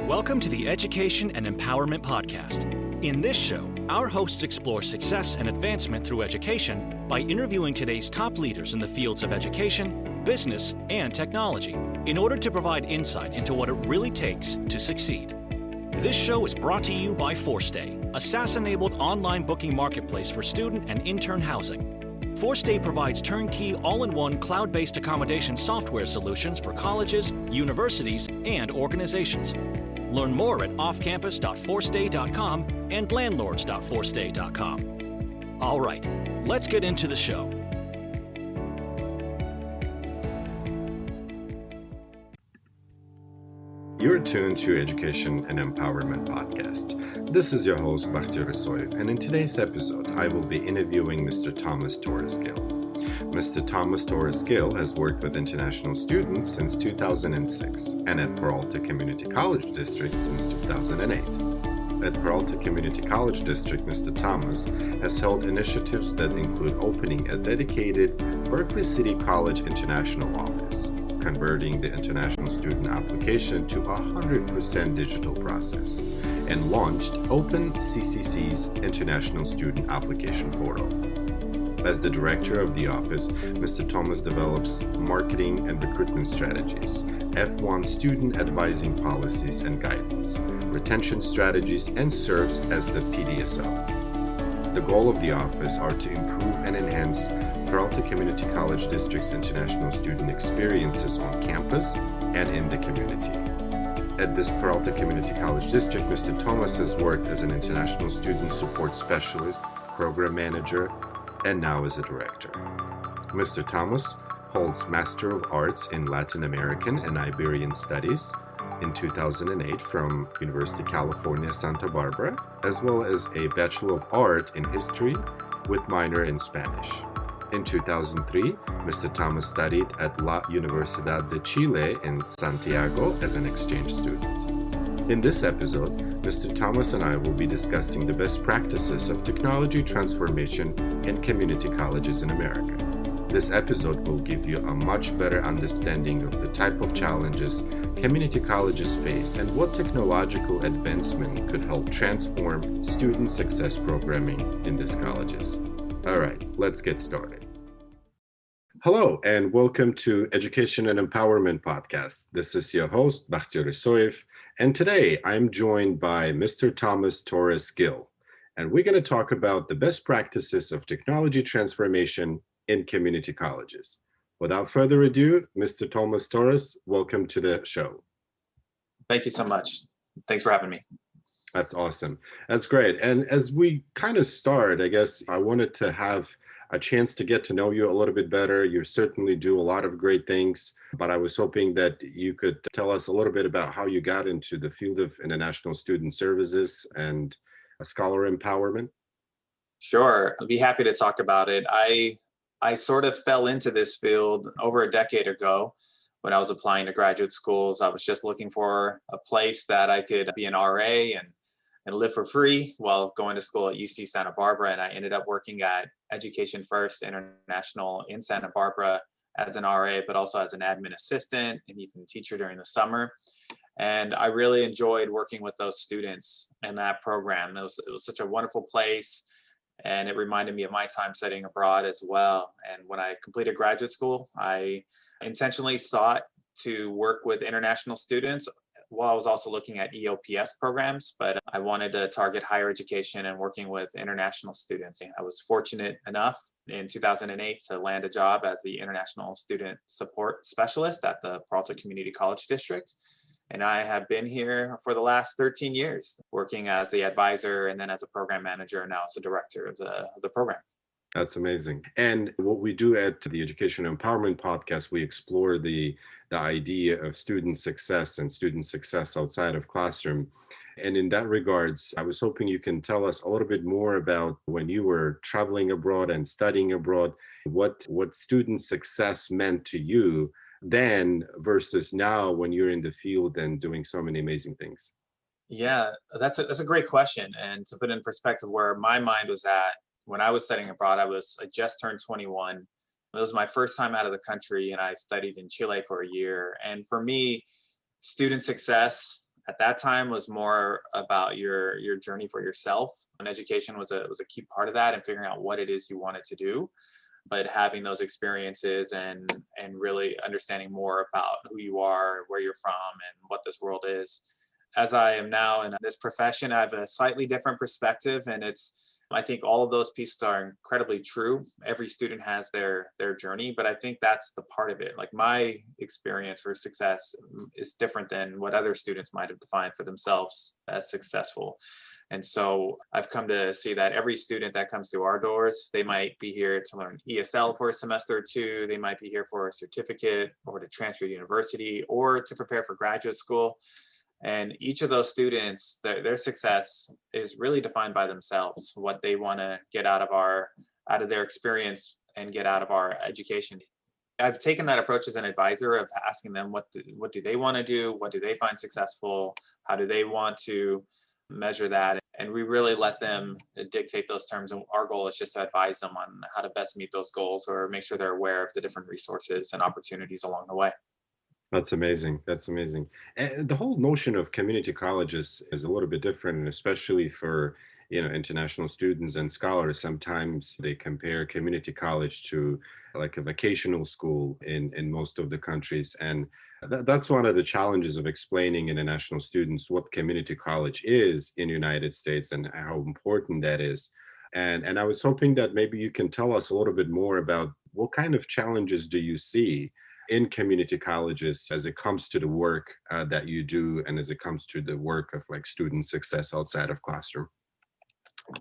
Welcome to the Education and Empowerment Podcast. In this show, our hosts explore success and advancement through education by interviewing today's top leaders in the fields of education, business, and technology in order to provide insight into what it really takes to succeed. This show is brought to you by Forstay, a SaaS-enabled online booking marketplace for student and intern housing. Forstay provides turnkey, all-in-one cloud-based accommodation software solutions for colleges, universities, and organizations. Learn more at offcampus.forstay.com and landlords.forstay.com. All right, let's get into the show. You're tuned to Education and Empowerment Podcast. This is your host, Bakhtiyor Isoev, and in today's episode, I will be interviewing Mr. Torres-Gil. Mr. Torres-Gil has worked with international students since 2006 and at Peralta Community College District since 2008. At Peralta Community College District, Mr. Thomas has held initiatives that include opening a dedicated Berkeley City College International office, converting the international student application to a 100% digital process, and launched OpenCCC's International Student Application Portal. As the director of the office, Mr. Thomas develops marketing and recruitment strategies, F1 student advising policies and guidance, retention strategies, and serves as the PDSO. The goal of the office are to improve and enhance Peralta Community College District's international student experiences on campus and in the community. At this Peralta Community College District, Mr. Thomas has worked as an international student support specialist, program manager, and now as a director. Mr. Thomas holds Master of Arts in Latin American and Iberian Studies in 2008 from University of California, Santa Barbara, as well as a Bachelor of Art in History with minor in Spanish. In 2003, Mr. Thomas studied at La Universidad de Chile in Santiago as an exchange student. In this episode, Mr. Thomas and I will be discussing the best practices of technology transformation in community colleges in America. This episode will give you a much better understanding of the type of challenges community colleges face and what technological advancement could help transform student success programming in these colleges. All right, let's get started. Hello, and welcome to Education and Empowerment Podcast. This is your host, Bakhtiyor Isoev, and today I'm joined by Mr. Torres-Gil, and we're going to talk about the best practices of technology transformation in community colleges. Without further ado, Mr. Torres, welcome to the show. Thank you so much. Thanks for having me. That's awesome. That's great. And as we kind of start, I guess I wanted to have a chance to get to know you a little bit better. You certainly do a lot of great things, but I was hoping that you could tell us a little bit about how you got into the field of international student services and scholar empowerment. Sure, I'd be happy to talk about it. I sort of fell into this field over a decade ago when I was applying to graduate schools. I was just looking for a place that I could be an RA and live for free while going to school at UC Santa Barbara. And I ended up working at Education First International in Santa Barbara as an RA, but also as an admin assistant and even teacher during the summer. And I really enjoyed working with those students in that program. It was such a wonderful place. And it reminded me of my time studying abroad as well. And when I completed graduate school, I intentionally sought to work with international students while I was also looking at EOPS programs, but I wanted to target higher education and working with international students. I was fortunate enough in 2008 to land a job as the International Student Support Specialist at the Peralta Community College District. And I have been here for the last 13 years, working as the advisor and then as a program manager and now as the director of the program. That's amazing. And what we do at the Education and Empowerment Podcast, we explore the idea of student success and student success outside of classroom. And in that regards, I was hoping you can tell us a little bit more about when you were traveling abroad and studying abroad, what student success meant to you then versus now when you're in the field and doing so many amazing things. Yeah, that's a great question. And to put in perspective where my mind was at when I was studying abroad, I just turned 21. It was my first time out of the country, and I studied in Chile for a year. And for me, student success at that time was more about your journey for yourself, and education was a key part of that, and figuring out what it is you wanted to do. But having those experiences and really understanding more about who you are, where you're from, and what this world is. As I am now in this profession, I have a slightly different perspective, and I think all of those pieces are incredibly true. Every student has their journey, but I think that's the part of it. Like, my experience for success is different than what other students might have defined for themselves as successful. And so I've come to see that every student that comes through our doors, they might be here to learn ESL for a semester or two, they might be here for a certificate, or to transfer to university, or to prepare for graduate school. And each of those students, their success is really defined by themselves, what they want to get out of their experience and get out of our education. I've taken that approach as an advisor of asking them what do they want to do, what do they find successful, how do they want to measure that, and we really let them dictate those terms. And our goal is just to advise them on how to best meet those goals, or make sure they're aware of the different resources and opportunities along the way. That's amazing. That's amazing. And the whole notion of community colleges is a little bit different, and especially for international students and scholars. Sometimes they compare community college to like a vocational school in most of the countries, and that's one of the challenges of explaining international students what community college is in the United States and how important that is. And I was hoping that maybe you can tell us a little bit more about what kind of challenges do you see in community colleges as it comes to the work that you do, and as it comes to the work of like student success outside of classroom.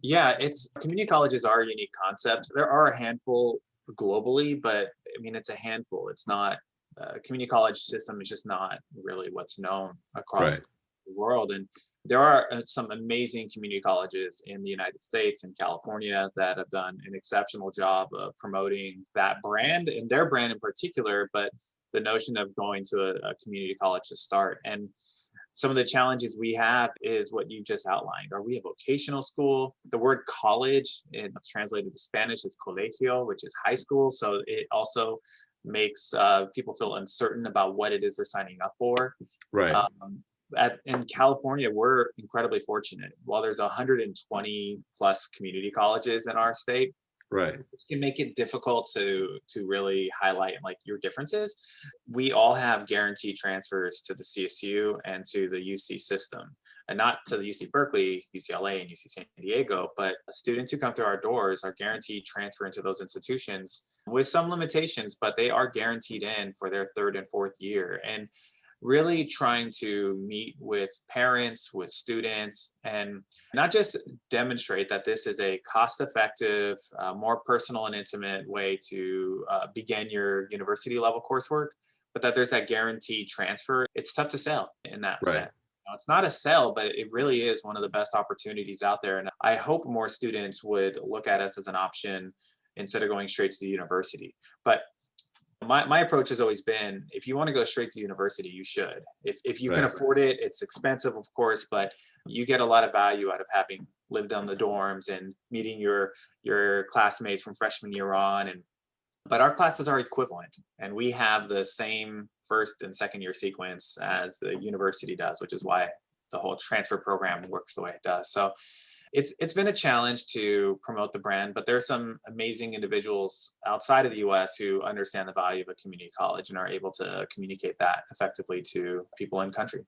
Yeah, community colleges are a unique concept. There are a handful globally, but I mean, it's a handful. It's not community college system is just not really what's known across Right. the world. And there are some amazing community colleges in the United States and California that have done an exceptional job of promoting that brand, and their brand in particular, but the notion of going to a community college to start. And some of the challenges we have is what you just outlined. Are we a vocational school? The word college, it's translated to Spanish, is colegio, which is high school. So it also makes people feel uncertain about what it is they're signing up for. Right. In California, we're incredibly fortunate. While there's 120 plus community colleges in our state, Right. which can make it difficult to really highlight like your differences, we all have guaranteed transfers to the CSU and to the UC system, and not to the UC Berkeley, UCLA, and UC San Diego, but students who come through our doors are guaranteed transfer into those institutions with some limitations, but they are guaranteed in for their third and fourth year. And really trying to meet with parents, with students, and not just demonstrate that this is a cost-effective, more personal and intimate way to begin your university level coursework, but that there's that guaranteed transfer. It's tough to sell in that Right. sense. It's not a sell, but it really is one of the best opportunities out there. And I hope more students would look at us as an option instead of going straight to the university. But my approach has always been, if you want to go straight to university, you should. If you can Right. afford it, it's expensive, of course, but you get a lot of value out of having lived on the dorms and meeting your classmates from freshman year on. But our classes are equivalent, and we have the same first and second year sequence as the university does, which is why the whole transfer program works the way it does. So it's been a challenge to promote the brand, but there's some amazing individuals outside of the US who understand the value of a community college and are able to communicate that effectively to people in country.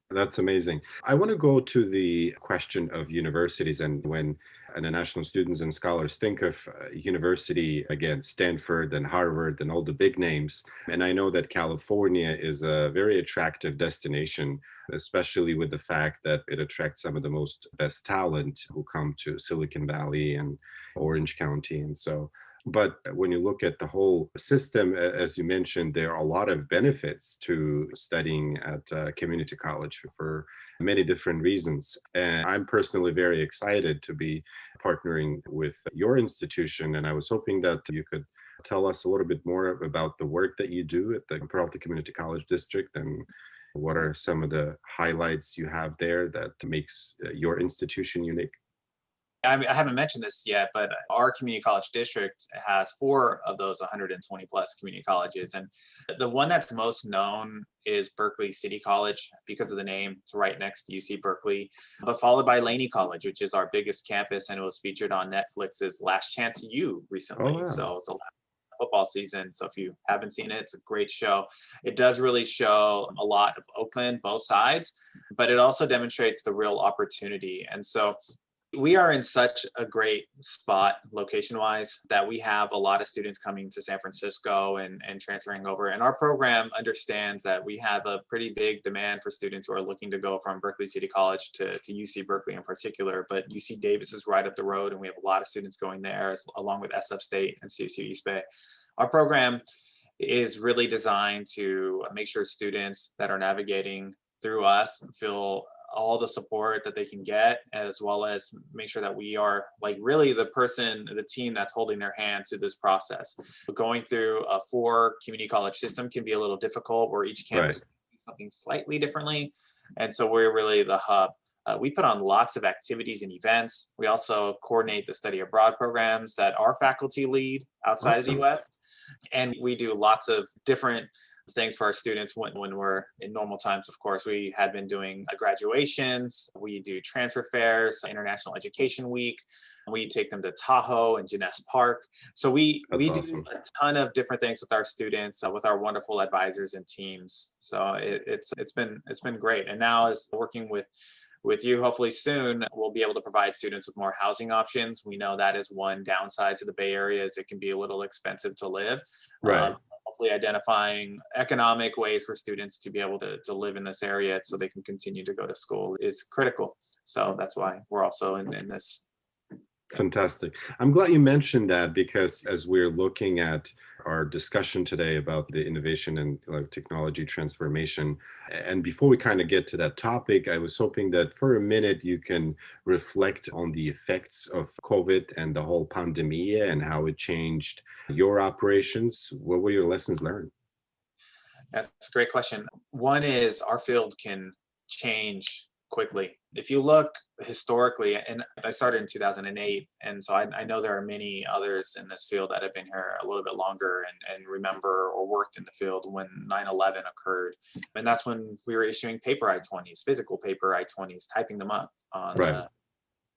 That's amazing. I want to go to the question of universities. And when international students and scholars think of university, again, Stanford and Harvard and all the big names, and I know that California is a very attractive destination, especially with the fact that it attracts some of the most best talent who come to Silicon Valley and Orange County. And so, but when you look at the whole system, as you mentioned, there are a lot of benefits to studying at community college for many different reasons. And I'm personally very excited to be partnering with your institution. And I was hoping that you could tell us a little bit more about the work that you do at the Peralta Community College District, and what are some of the highlights you have there that makes your institution unique. I haven't mentioned this yet, but our community college district has 4 of those 120 plus community colleges. And the one that's most known is Berkeley City College because of the name. It's right next to UC Berkeley, but followed by Laney College, which is our biggest campus, and it was featured on Netflix's Last Chance U recently. Oh, wow. So it's a football season. So if you haven't seen it, it's a great show. It does really show a lot of Oakland, both sides, but it also demonstrates the real opportunity. And so we are in such a great spot location wise that we have a lot of students coming to San Francisco and transferring over. And our program understands that we have a pretty big demand for students who are looking to go from Berkeley City College to UC Berkeley in particular. But UC Davis is right up the road, and we have a lot of students going there along with SF State and CSU East Bay. Our program is really designed to make sure students that are navigating through us feel all the support that they can get, as well as make sure that we are like really the team that's holding their hand through this process. But going through a 4 community college system can be a little difficult, where each campus does something slightly differently. And so we're really the hub. We put on lots of activities and events. We also coordinate the study abroad programs that our faculty lead outside of the US. And we do lots of different things for our students when we're in normal times. Of course, we had been doing graduations. We do transfer fairs, International Education Week. We take them to Tahoe and Jeunesse Park. So we do a ton of different things with our students, with our wonderful advisors and teams. So it's been great. And now, as working with you, hopefully soon, we'll be able to provide students with more housing options. We know that is one downside to the Bay Area, is it can be a little expensive to live. Right. Hopefully identifying economic ways for students to be able to live in this area so they can continue to go to school is critical. So that's why we're also in this. Fantastic. I'm glad you mentioned that, because as we're looking at our discussion today about the innovation and technology transformation, and before we kind of get to that topic, I was hoping that for a minute you can reflect on the effects of COVID and the whole pandemic and how it changed your operations. What were your lessons learned? That's a great question. One is our field can change quickly. If you look historically, and I started in 2008, and so I know there are many others in this field that have been here a little bit longer and remember or worked in the field when 9/11 occurred. And that's when we were issuing paper I-20s, physical paper I-20s, typing them up on Right.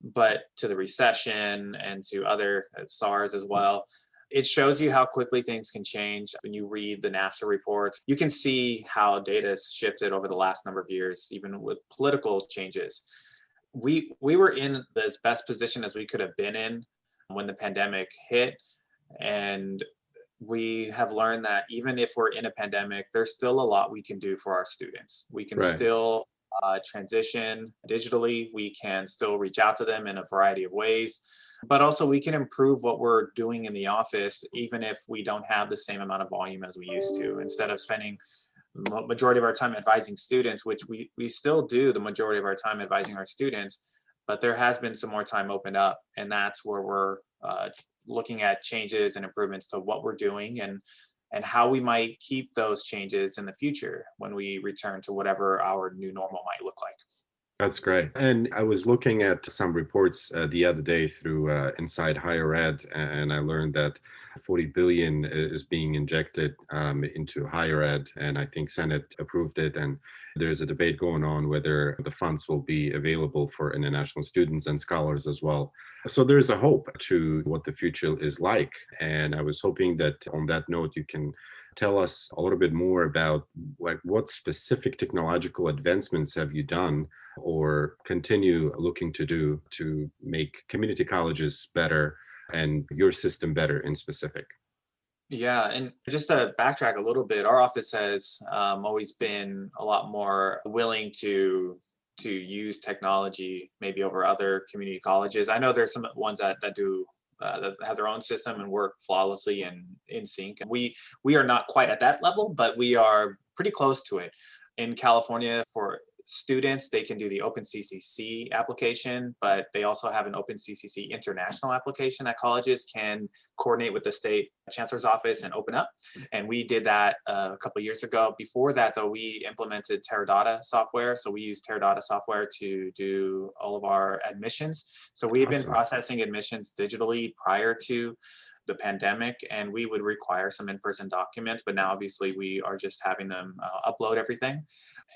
But to the recession and to other SARS as well. It shows you how quickly things can change. When you read the NASA reports, you can see how data has shifted over the last number of years, even with political changes. We were in the best position as we could have been in when the pandemic hit. And we have learned that even if we're in a pandemic, there's still a lot we can do for our students. We can still transition digitally. We can still reach out to them in a variety of ways. But also we can improve what we're doing in the office, even if we don't have the same amount of volume as we used to. Instead of spending the majority of our time advising students, which we still do the majority of our time advising our students, but there has been some more time opened up. And that's where we're looking at changes and improvements to what we're doing and how we might keep those changes in the future when we return to whatever our new normal might look like. That's great. And I was looking at some reports the other day through Inside Higher Ed, and I learned that 40 billion is being injected into higher ed, and I think Senate approved it. And there's a debate going on whether the funds will be available for international students and scholars as well. So there's a hope to what the future is like. And I was hoping that on that note, you can tell us a little bit more about what specific technological advancements have you done or continue looking to do to make community colleges better and your system better in specific? Yeah, and just to backtrack a little bit, our office has always been a lot more willing to use technology maybe over other community colleges. I know there's some ones that do that have their own system and work flawlessly and in sync. And we are not quite at that level, but we are pretty close to it. In California, for students, they can do the OpenCCC application, but they also have an OpenCCC international application that colleges can coordinate with the state chancellor's office and open up. And we did that a couple of years ago. Before that, though, we implemented Terra Dotta software. So we use Terra Dotta software to do all of our admissions. So we've been processing admissions digitally prior to the pandemic, and we would require some in-person documents, but now obviously we are just having them upload everything.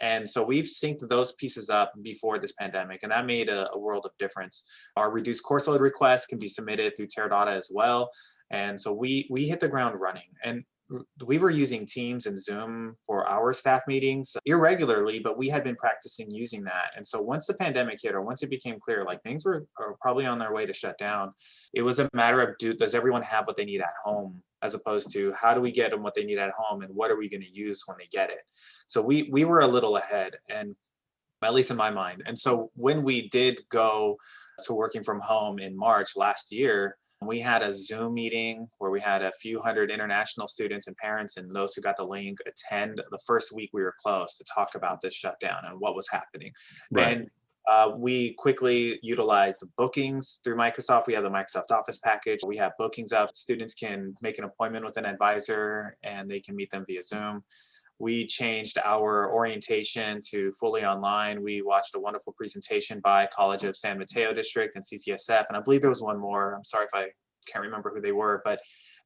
And so we've synced those pieces up before this pandemic, and that made a world of difference. Our reduced course load requests can be submitted through Terra Dotta as well. And so we hit the ground running. And we were using Teams and Zoom for our staff meetings irregularly, but we had been practicing using that. And so once the pandemic hit, or once it became clear, like things are probably on their way to shut down, it was a matter of, does everyone have what they need at home, as opposed to how do we get them what they need at home and what are we going to use when they get it? So we were a little ahead, and at least in my mind. And so when we did go to working from home in March last year, we had a Zoom meeting where we had a few hundred international students and parents and those who got the link attend the first week we were closed to talk about this shutdown and what was happening. Right. And we quickly utilized bookings through Microsoft. We have the Microsoft Office package. We have bookings up. Students can make an appointment with an advisor and they can meet them via Zoom. We changed our orientation to fully online. We watched a wonderful presentation by College of San Mateo District and CCSF. And I believe there was one more. I'm sorry if I can't remember who they were, but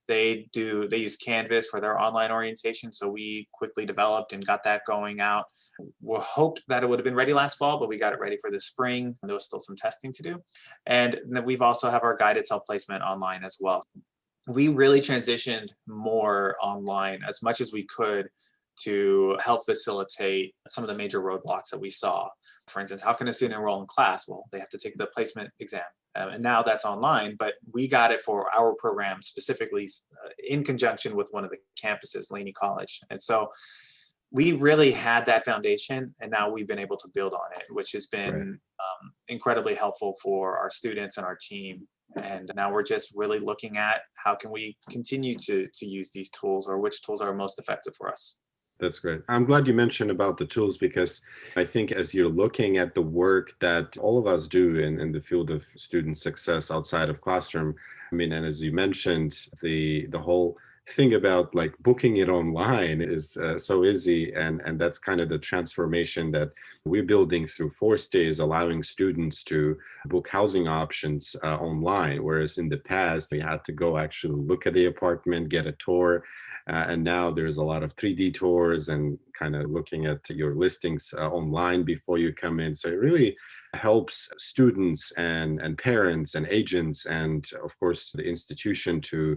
they use Canvas for their online orientation. So we quickly developed and got that going out. We hoped that it would have been ready last fall, but we got it ready for the spring. There was still some testing to do. And then we've also have our guided self-placement online as well. We really transitioned more online as much as we could to help facilitate some of the major roadblocks that we saw. For instance, how can a student enroll in class? Well, they have to take the placement exam. And now that's online, but we got it for our program specifically in conjunction with one of the campuses, Laney College. And so we really had that foundation, and now we've been able to build on it, which has been incredibly helpful for our students and our team. And now we're just really looking at how can we continue to use these tools, or which tools are most effective for us. That's great. I'm glad you mentioned about the tools, because I think as you're looking at the work that all of us do in the field of student success outside of classroom, I mean, and as you mentioned, the whole thing about like booking it online is so easy, and that's kind of the transformation that we're building through Forestays, allowing students to book housing options online, whereas in the past we had to go actually look at the apartment, get a tour. And now there's a lot of 3D tours and kind of looking at your listings online before you come in. So it really helps students and parents and agents and, of course, the institution to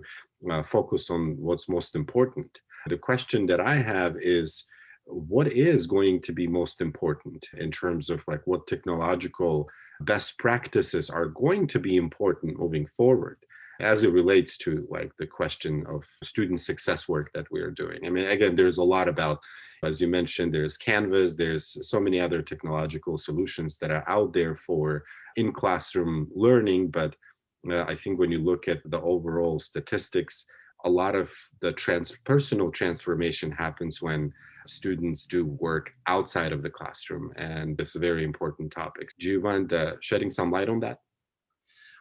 focus on what's most important. The question that I have is, what is going to be most important in terms of like what technological best practices are going to be important moving forward, as it relates to like the question of student success work that we are doing? I mean, again, there's a lot about, as you mentioned, there's Canvas, there's so many other technological solutions that are out there for in-classroom learning. But I think when you look at the overall statistics, a lot of the personal transformation happens when students do work outside of the classroom. And it's a very important topic. Do you mind shedding some light on that?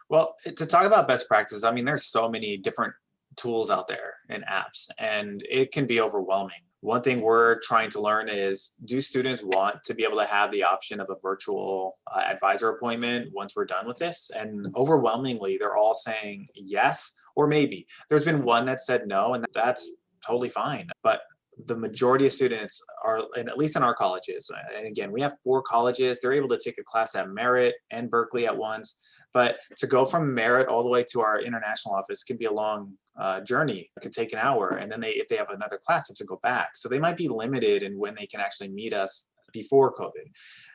Well, to talk about best practices, I mean, there's so many different tools out there and apps, and it can be overwhelming. One thing we're trying to learn is, do students want to be able to have the option of a virtual advisor appointment once we're done with this? And overwhelmingly, they're all saying yes or maybe. There's been one that said no, and that's totally fine. But the majority of students are, and at least in our colleges, and again, we have 4 colleges, they're able to take a class at Merritt and Berkeley at once. But to go from Merritt all the way to our international office can be a long journey. It could take an hour. And then if they have another class, they have to go back. So they might be limited in when they can actually meet us before COVID.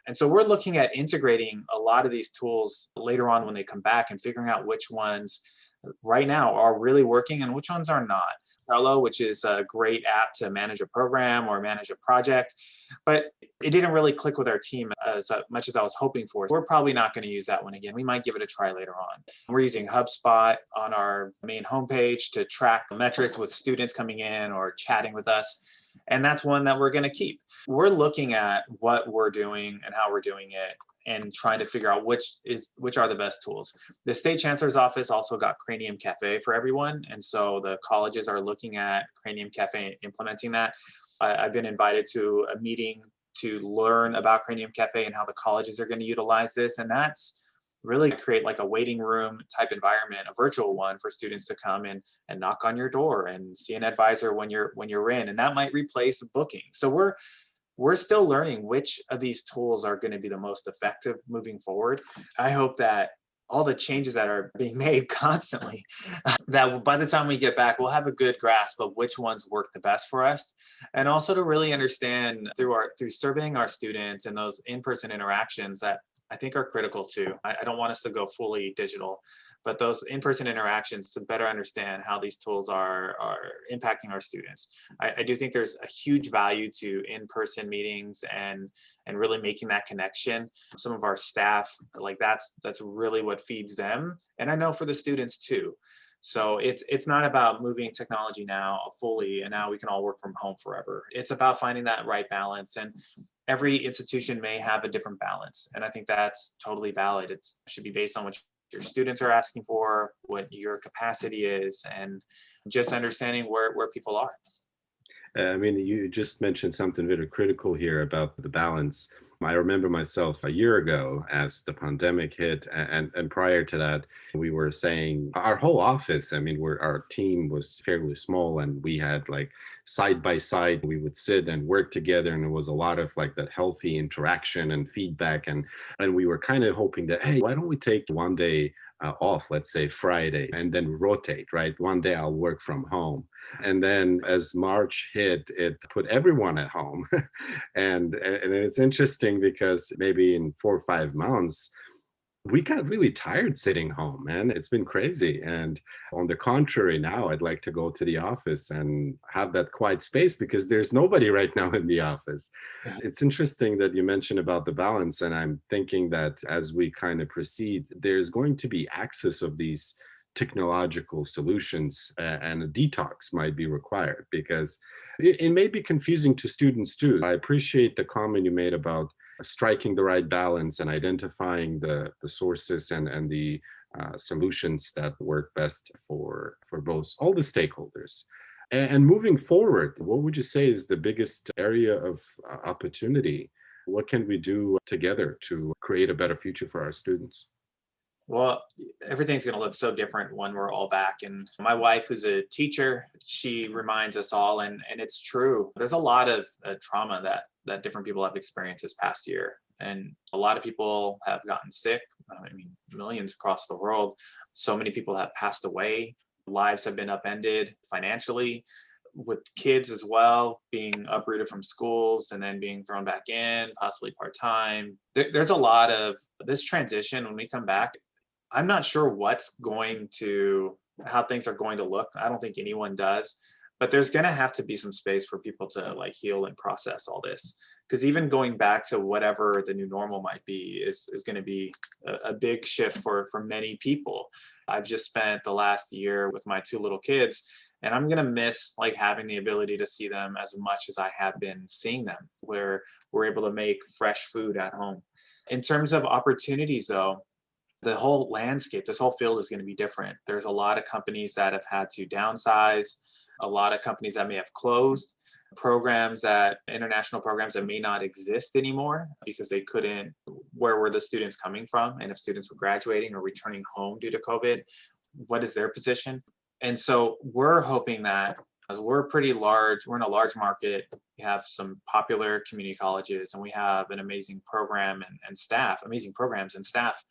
And so we're looking at integrating a lot of these tools later on when they come back and figuring out which ones right now are really working and which ones are not. Trello, which is a great app to manage a program or manage a project, but it didn't really click with our team as much as I was hoping for. We're probably not going to use that one again. We might give it a try later on. We're using HubSpot on our main homepage to track the metrics with students coming in or chatting with us. And that's one that we're going to keep. We're looking at what we're doing and how we're doing it and trying to figure out which are the best tools. The state chancellor's office also got Cranium Cafe for everyone. And so the colleges are looking at Cranium Cafe and implementing that. I've been invited to a meeting to learn about Cranium Cafe and how the colleges are going to utilize this. And that's really create like a waiting room type environment, a virtual one for students to come in and knock on your door and see an advisor when you're in, and that might replace booking. So we're still learning which of these tools are going to be the most effective moving forward. I hope that all the changes that are being made constantly, that by the time we get back, we'll have a good grasp of which ones work the best for us. And also to really understand through surveying our students and those in-person interactions that I think are critical too. I don't want us to go fully digital, but those in-person interactions to better understand how these tools are impacting our students. I do think there's a huge value to in-person meetings and really making that connection. Some of our staff, like that's really what feeds them. And I know for the students too. So it's not about moving technology now fully and now we can all work from home forever. It's about finding that right balance. And every institution may have a different balance. And I think that's totally valid. It should be based on what your students are asking for, what your capacity is, and just understanding where people are. I mean, you just mentioned something very critical here about the balance. I remember myself a year ago as the pandemic hit, and prior to that, we were saying our whole office, I mean, our team was fairly small, and we had like side by side, we would sit and work together, and there was a lot of like that healthy interaction and feedback, and we were kind of hoping that, hey, why don't we take one day off, let's say Friday, and then rotate, right? One day I'll work from home. And then as March hit, it put everyone at home. and it's interesting because maybe in 4 or 5 months, we got really tired sitting home, man. It's been crazy. And on the contrary, now I'd like to go to the office and have that quiet space because there's nobody right now in the office. It's interesting that you mentioned about the balance. And I'm thinking that as we kind of proceed, there's going to be access of these technological solutions and a detox might be required because it may be confusing to students too. I appreciate the comment you made about striking the right balance and identifying the sources and the solutions that work best for both all the stakeholders. And moving forward, what would you say is the biggest area of opportunity? What can we do together to create a better future for our students? Well, everything's going to look so different when we're all back. And my wife, who's a teacher, she reminds us all, and it's true. There's a lot of trauma that different people have experienced this past year. And a lot of people have gotten sick. I mean, millions across the world. So many people have passed away. Lives have been upended financially, with kids as well, being uprooted from schools and then being thrown back in, possibly part-time. There's a lot of this transition when we come back. I'm not sure how things are going to look. I don't think anyone does, but there's going to have to be some space for people to like heal and process all this. Because even going back to whatever the new normal might be is going to be a big shift for many people. I've just spent the last year with my 2 little kids, and I'm going to miss like having the ability to see them as much as I have been seeing them, where we're able to make fresh food at home. In terms of opportunities though, the whole landscape, this whole field is going to be different. There's a lot of companies that have had to downsize, a lot of companies that may have closed, international programs that may not exist anymore because they couldn't, where were the students coming from? And if students were graduating or returning home due to COVID, what is their position? And so we're hoping that as we're pretty large, we're in a large market, we have some popular community colleges, and we have an amazing program and staff, amazing programs and staff.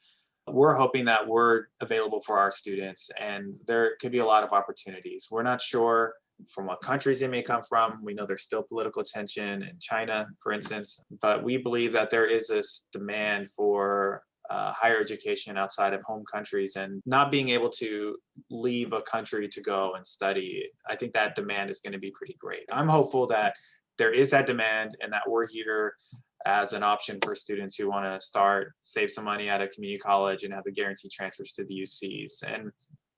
We're hoping that we're available for our students, and there could be a lot of opportunities. We're not sure from what countries they may come from. We know there's still political tension in China, for instance, but we believe that there is this demand for higher education outside of home countries, and not being able to leave a country to go and study. I think that demand is going to be pretty great. I'm hopeful that there is that demand and that we're here as an option for students who want to save some money at a community college and have the guaranteed transfers to the UCs. And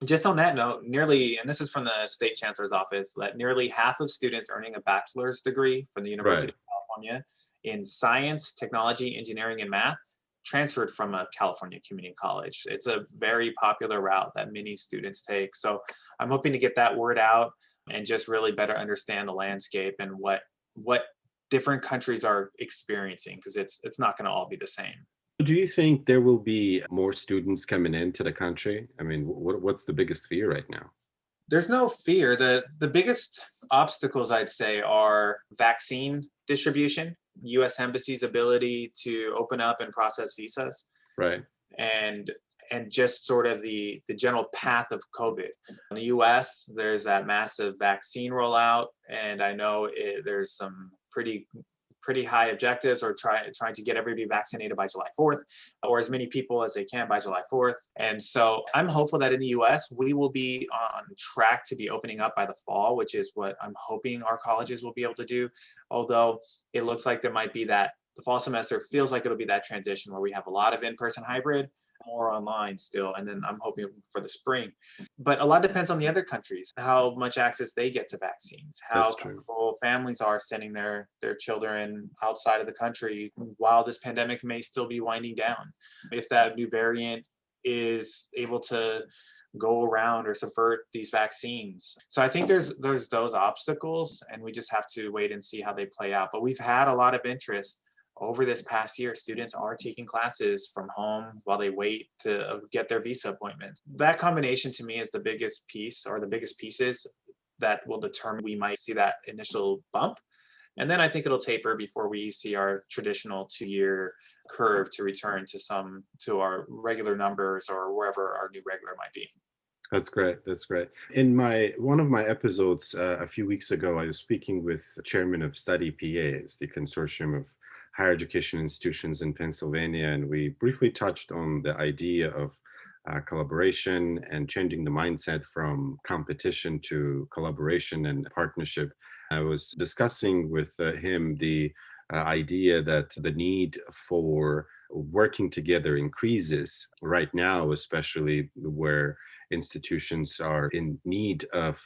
Just on that note, nearly, and this is from the state chancellor's office, that nearly half of students earning a bachelor's degree from the University Right. of California in science, technology, engineering, and math transferred from a California community college. It's a very popular route that many students take. So I'm hoping to get that word out and just really better understand the landscape and what different countries are experiencing, because it's not going to all be the same. Do you think there will be more students coming into the country? I mean, what's the biggest fear right now? There's no fear. The biggest obstacles, I'd say, are vaccine distribution, US Embassy's ability to open up and process visas, Right. and just sort of the general path of COVID. In the US, there's that massive vaccine rollout, and I know there's some pretty high objectives, or trying to get everybody vaccinated by July 4th, or as many people as they can by July 4th. And so I'm hopeful that in the US, we will be on track to be opening up by the fall, which is what I'm hoping our colleges will be able to do. Although it looks like there might be that the fall semester feels like it'll be that transition where we have a lot of in-person hybrid, more online still, and then I'm hoping for the spring. But a lot depends on the other countries, how much access they get to vaccines, how That's true. comfortable families are sending their children outside of the country while this pandemic may still be winding down. If that new variant is able to go around or subvert these vaccines. So I think there's those obstacles, and we just have to wait and see how they play out. But we've had a lot of interest over this past year. Students are taking classes from home while they wait to get their visa appointments. That combination to me is the biggest piece, or the biggest pieces that will determine we might see that initial bump. And then I think it'll taper before we see our traditional 2-year curve to return to our regular numbers, or wherever our new regular might be. That's great. That's great. In one of my episodes a few weeks ago, I was speaking with the chairman of Study PAs, the consortium of higher education institutions in Pennsylvania, and we briefly touched on the idea of collaboration and changing the mindset from competition to collaboration and partnership. I was discussing with him the idea that the need for working together increases right now, especially where institutions are in need of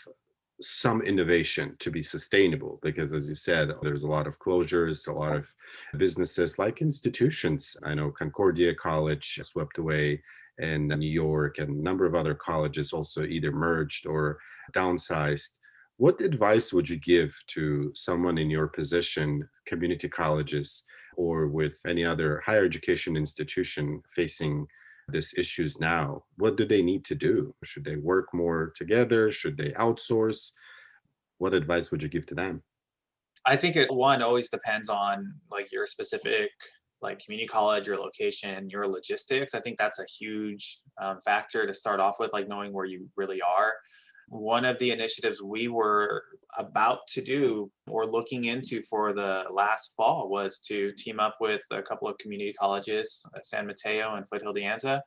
some innovation to be sustainable, because as you said, there's a lot of closures, a lot of businesses like institutions. I know Concordia College swept away in New York, and a number of other colleges also either merged or downsized. What advice would you give to someone in your position, community colleges, or with any other higher education institution facing these issues now? What do they need to do? Should they work more together? Should they outsource? What advice would you give to them? I think it one always depends on like your specific like community college, your location, your logistics. I think that's a huge factor to start off with, like knowing where you really are. One of the initiatives we were about to do or looking into for the last fall was to team up with a couple of community colleges, San Mateo and Foothill De Anza,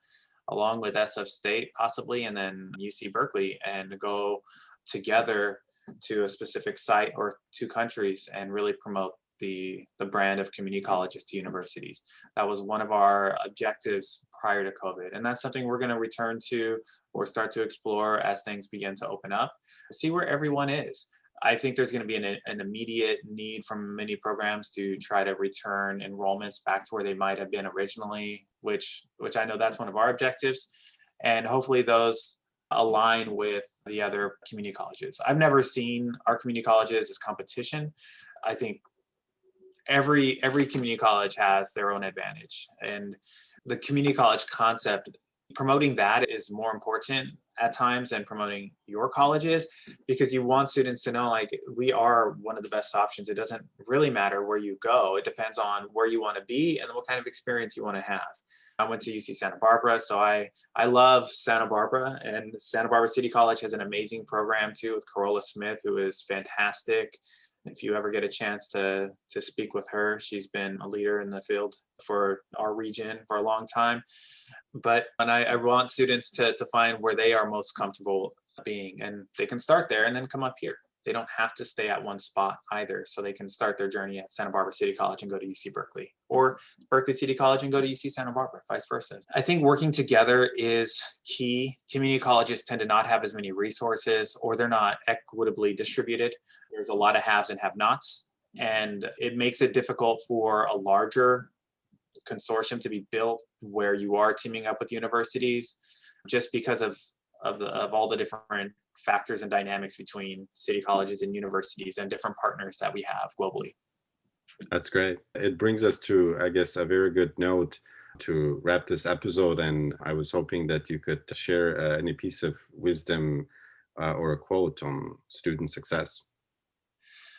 along with SF State possibly, and then UC Berkeley, and go together to a specific site or two countries and really promote the brand of community colleges to universities. That was one of our objectives prior to COVID. And that's something we're going to return to or start to explore as things begin to open up, see where everyone is. I think there's going to be an immediate need from many programs to try to return enrollments back to where they might have been originally, which I know that's one of our objectives. And hopefully those align with the other community colleges. I've never seen our community colleges as competition. I think every community college has their own advantage, and the community college concept, promoting that is more important at times than promoting your colleges, because you want students to know like we are one of the best options. It doesn't really matter where you go. It depends on where you want to be and what kind of experience you want to have. I went to UC Santa Barbara, so I love Santa Barbara, and Santa Barbara City College has an amazing program too with Corolla Smith, who is fantastic. If you ever get a chance to speak with her, she's been a leader in the field for our region for a long time. And I want students to find where they are most comfortable being, and they can start there and then come up here. They don't have to stay at one spot either. So they can start their journey at Santa Barbara City College and go to UC Berkeley, or Berkeley City College and go to UC Santa Barbara, vice versa. I think working together is key. Community colleges tend to not have as many resources, or they're not equitably distributed. There's a lot of haves and have-nots, and it makes it difficult for a larger consortium to be built where you are teaming up with universities, just because of all the different factors and dynamics between city colleges and universities and different partners that we have globally. That's great. It brings us to, I guess, a very good note to wrap this episode. And I was hoping that you could share any piece of wisdom or a quote on student success.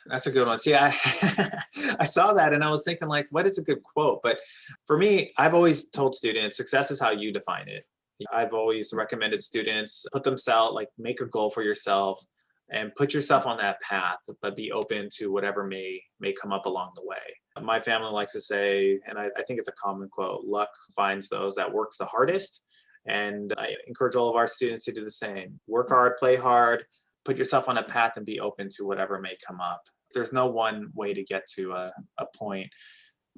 That's a good one. See, I saw that and I was thinking, like, what is a good quote? But for me, I've always told students, success is how you define it. I've always recommended students put themselves, like, make a goal for yourself and put yourself on that path, but be open to whatever may come up along the way. My family likes to say, and I think it's a common quote, luck finds those that works the hardest. And I encourage all of our students to do the same. Work hard, play hard, put yourself on a path and be open to whatever may come up. There's no one way to get to a point,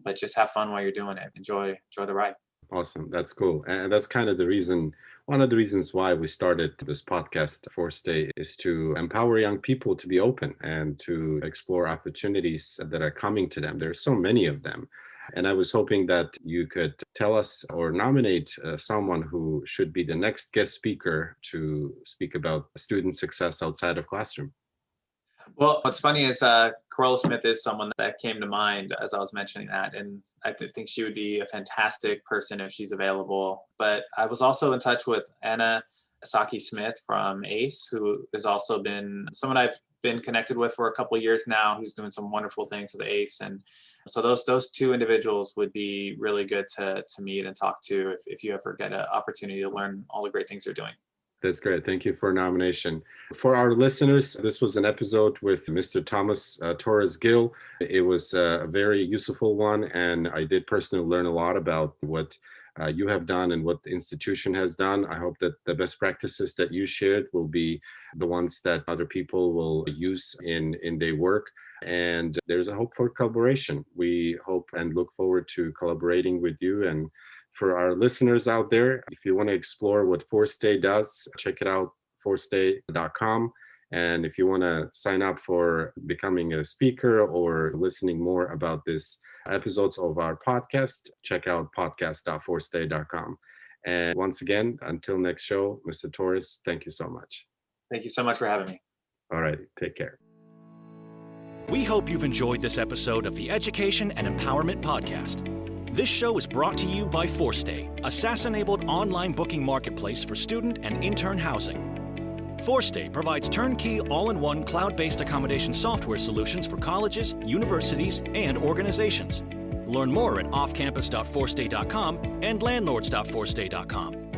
but just have fun while you're doing it. Enjoy the ride. Awesome. That's cool. And that's kind of the reason, one of the reasons why we started this podcast, Forstay, is to empower young people to be open and to explore opportunities that are coming to them. There's so many of them. And I was hoping that you could tell us or nominate someone who should be the next guest speaker to speak about student success outside of classroom. Well, what's funny is Corolla Smith is someone that came to mind as I was mentioning that. And I think she would be a fantastic person if she's available. But I was also in touch with Anna Saki-Smith from ACE, who has also been someone I've been connected with for a couple of years now, who's doing some wonderful things with ACE. And so those two individuals would be really good to meet and talk to if you ever get an opportunity to learn all the great things they're doing. That's great. Thank you for nomination. For our listeners, this was an episode with Mr. Thomas Torres-Gil. It was a very useful one, and I did personally learn a lot about what you have done and what the institution has done. I hope that the best practices that you shared will be the ones that other people will use in their work. And there's a hope for collaboration. We hope and look forward to collaborating with you. And for our listeners out there, if you want to explore what Forstay does, check it out, forstay.com. And if you want to sign up for becoming a speaker or listening more about these episodes of our podcast, check out podcast.forstay.com. And once again, until next show, Mr. Torres, thank you so much. Thank you so much for having me. All right, take care. We hope you've enjoyed this episode of the Education and Empowerment Podcast. This show is brought to you by Forstay, a SaaS-enabled online booking marketplace for student and intern housing. Forstay provides turnkey, all-in-one cloud-based accommodation software solutions for colleges, universities, and organizations. Learn more at offcampus.forstay.com and landlords.forstay.com.